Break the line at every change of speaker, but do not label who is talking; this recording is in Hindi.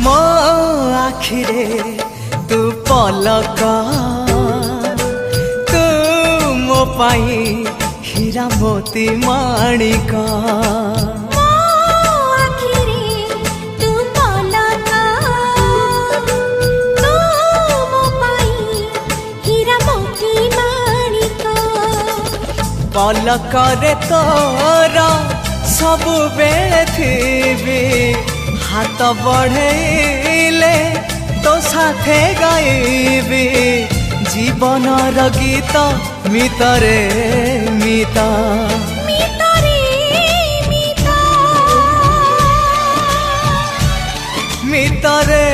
मो आखिरे तू पलक तू मो पाई हीरा मोती माणिक पलक रे तोर सबु बेले थी हाथ बढ़ेले तो साथे गाइबी जीवन गीत मितरे मिता मितरे